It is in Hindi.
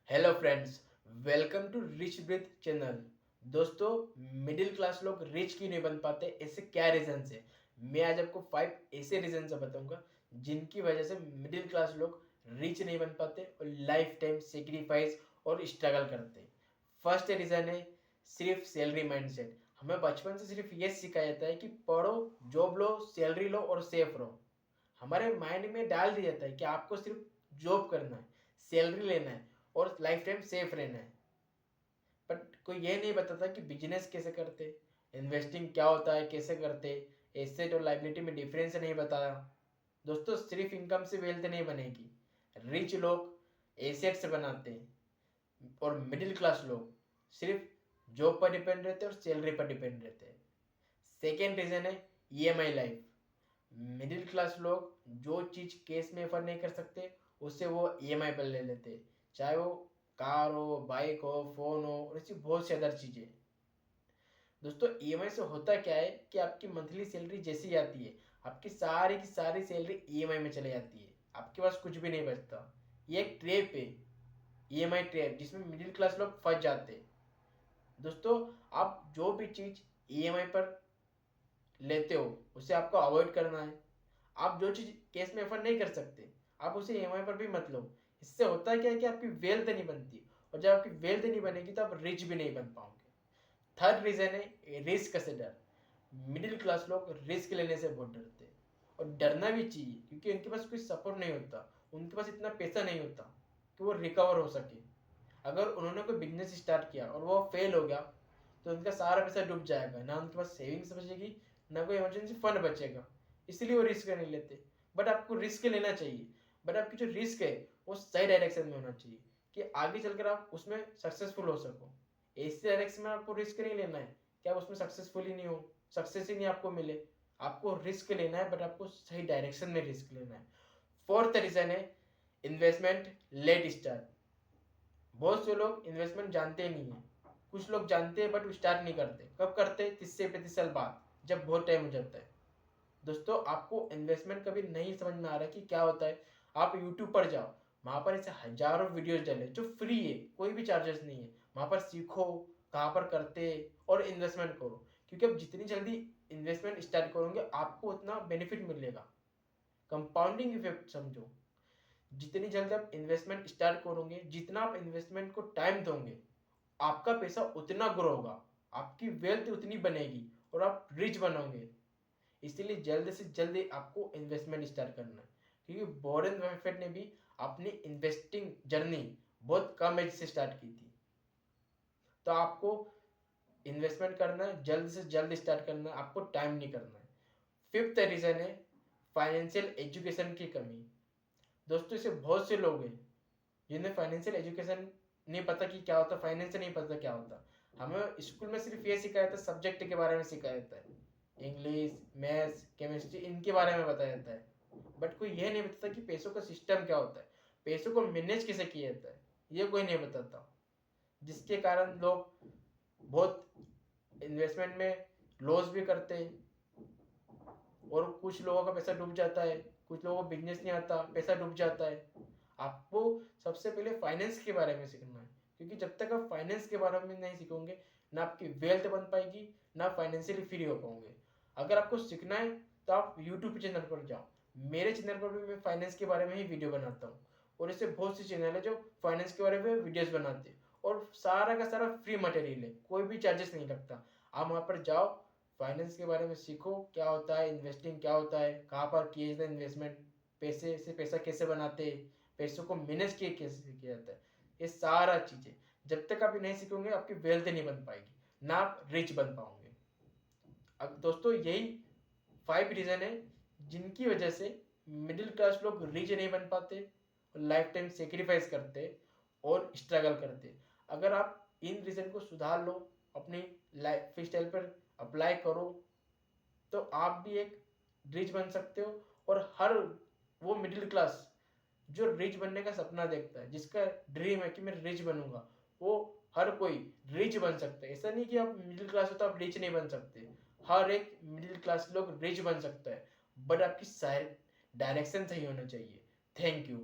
Hello friends, welcome to rich breath channel. दोस्तों, मिडिल क्लास लोग रिच क्यों नहीं बन पाते, ऐसे क्या रीजन है? मैं आज आपको 5 ऐसे रीजन बताऊंगा जिनकी वजह से मिडिल क्लास लोग रिच नहीं बन पाते और लाइफ टाइम सेक्रीफाइस और स्ट्रगल करते हैं। फर्स्ट रीजन है सिर्फ सैलरी माइंडसेट। हमें बचपन से सिर्फ ये सिखाया जाता है कि पढ़ो, जॉब लो, सैलरी लो और सेफ रहो। हमारे माइंड में डाल दिया जाता है कि आपको सिर्फ जॉब करना है, सैलरी लेना है और लाइफ टाइम सेफ रहना है। बट कोई ये नहीं बताता कि बिजनेस कैसे करते, इन्वेस्टिंग क्या होता है, कैसे करते, एसेट और लाइबिलिटी में डिफरेंस नहीं बताया। दोस्तों, सिर्फ इनकम से वेल्थ नहीं बनेगी। रिच लोग एसेट से बनाते हैं और मिडिल क्लास लोग सिर्फ जॉब पर डिपेंड रहते हैं और सैलरी पर डिपेंड रहते हैं। सेकेंड रीजन है ईएमआई लाइफ। मिडिल क्लास लोग जो चीज़ कैश में अफोर्ड नहीं कर सकते उससे वो ईएमआई पर ले लेते हैं, चाहे वो कार हो, बाइक हो, फ़ोन हो और ऐसी बहुत सी अदर चीज़ें। दोस्तों, ईएमआई से होता क्या है कि आपकी मंथली सैलरी जैसी आती है, आपकी सारी की सारी सैलरी ईएमआई में चले जाती है, आपके पास कुछ भी नहीं बचता। ये एक ट्रैप है, ईएमआई ट्रैप, जिसमें मिडिल क्लास लोग फंस जाते हैं। दोस्तों, आप जो भी चीज़ ईएमआई पर लेते हो उसे आपको अवॉइड करना है। आप जो चीज़ कैश में अफोर्ड नहीं कर सकते, आप उसे ईएमआई पर भी मत लो। इससे होता क्या है कि आपकी वेल्थ नहीं बनती, और जब आपकी वेल्थ नहीं बनेगी तो आप रिच भी नहीं बन पाओगे। थर्ड रीजन है रिस्क से डर। मिडिल क्लास लोग रिस्क लेने से बहुत डरते हैं, और डरना भी चाहिए क्योंकि उनके पास कोई सपोर्ट नहीं होता, उनके पास इतना पैसा नहीं होता कि वो रिकवर हो सके। अगर उन्होंने कोई बिजनेस स्टार्ट किया और वो फेल हो गया तो उनका सारा पैसा डूब जाएगा, ना उनके पास सेविंग्स बचेगी, ना कोई इमरजेंसी फंड बचेगा। इसलिए वो रिस्क नहीं लेते। बट आपको रिस्क लेना चाहिए, बट आपकी जो रिस्क है वो सही डायरेक्शन में होना चाहिए कि आगे चलकर आप उसमें सक्सेसफुल हो सको। ऐसे डायरेक्शन में आपको रिस्क नहीं लेना है कि आप उसमें सक्सेसफुल ही नहीं हो, सक्सेस ही नहीं आपको मिले। आपको रिस्क लेना है, बट आपको सही डायरेक्शन में रिस्क लेना है। फोर्थ रीजन है इन्वेस्टमेंट लेट स्टार्ट। बहुत से लोग इन्वेस्टमेंट जानते नहीं है। कुछ लोग जानते हैं बट वो स्टार्ट नहीं करते। कब करते? 30 से 35 साल बाद, जब बहुत टाइम हो जाता है। दोस्तों, आपको इन्वेस्टमेंट कभी नहीं समझ में आ रहा कि क्या होता है, आप यूट्यूब पर जाओ, वहाँ पर ऐसे हजारों वीडियोस डले जो फ्री है, कोई भी चार्जेस नहीं है। वहाँ पर सीखो कहाँ पर करते और इन्वेस्टमेंट करो, क्योंकि आप जितनी जल्दी इन्वेस्टमेंट स्टार्ट करोगे आपको उतना बेनिफिट मिलेगा। कंपाउंडिंग इफेक्ट समझो। जितनी जल्दी आप इन्वेस्टमेंट स्टार्ट करोगे, जितना आप इन्वेस्टमेंट को टाइम दोगे, आपका पैसा उतना ग्रो होगा, आपकी वेल्थ उतनी बनेगी और आप रिच बनोगे। इसलिए जल्द से जल्दी आपको इन्वेस्टमेंट स्टार्ट करना है, क्योंकि वॉरेन बफेट ने भी अपनी इन्वेस्टिंग जर्नी बहुत कम एज से स्टार्ट की थी। तो आपको इन्वेस्टमेंट करना है, जल्द से जल्द स्टार्ट करना है, आपको टाइम नहीं करना है। फिफ्थ रीजन है फाइनेंशियल एजुकेशन की कमी। दोस्तों, इसे बहुत से लोग हैं जिन्हें फाइनेंशियल एजुकेशन नहीं पता कि क्या होता, फाइनेंस नहीं पता क्या होता। हमें स्कूल में सिर्फ ये सिखाया जाता है, सब्जेक्ट के बारे में सिखाया जाता है, इंग्लिश, मैथ्स, केमिस्ट्री, इनके बारे में बताया जाता है। बट कोई ये नहीं बताता कि पैसों का सिस्टम क्या होता है, पैसों को मैनेज कैसे किया जाता है, ये कोई नहीं बताता। जिसके कारण लोग बहुत इन्वेस्टमेंट में लॉस भी करते हैं, और कुछ लोगों का पैसा डूब जाता है, कुछ लोगों को बिजनेस नहीं आता, पैसा डूब जाता है। आपको सबसे पहले फाइनेंस के बारे में सीखना है, क्योंकि जब तक आप फाइनेंस के बारे में नहीं सीखोगे, ना आपकी वेल्थ बन पाएगी, ना फाइनेंशियली फ्री हो पाओगे। अगर आपको सीखना है तो आप यूट्यूब चैनल पर जाओ। मेरे चैनल पर भी मैं फाइनेंस के बारे में ही वीडियो बनाता हूँ, और इससे बहुत सी चैनल है जो फाइनेंस के बारे में वीडियोस बनाते हैं, और सारा का सारा फ्री मटेरियल है, कोई भी चार्जेस नहीं लगता। आप वहाँ पर जाओ, फाइनेंस के बारे में सीखो, क्या होता है इन्वेस्टिंग, क्या होता है, कहाँ पर किया जाता है इन्वेस्टमेंट, पैसे से पैसा कैसे बनाते हैं, पैसों को मैनेज किए कैसे किया जाता है, ये सारा चीज़ें जब तक आप नहीं सीखोगे आपकी वेल्थ नहीं बन पाएगी, ना आप रिच बन पाओगे। अब दोस्तों, यही 5 रीज़न है जिनकी वजह से मिडिल क्लास लोग रिच नहीं बन पाते, लाइफ टाइम सेक्रीफाइस करते और स्ट्रगल करते। अगर आप इन रीज़न को सुधार लो, अपनी लाइफ स्टाइल पर अप्लाई करो, तो आप भी एक रिच बन सकते हो। और हर वो मिडिल क्लास जो रिच बनने का सपना देखता है, जिसका ड्रीम है कि मैं रिच बनूंगा, वो हर कोई रिच बन सकता है। ऐसा नहीं कि आप मिडिल क्लास हो तो आप रिच नहीं बन सकते। हर एक मिडिल क्लास लोग रिच बन सकता है, बट आपकी डायरेक्शन सही होना चाहिए। Thank you.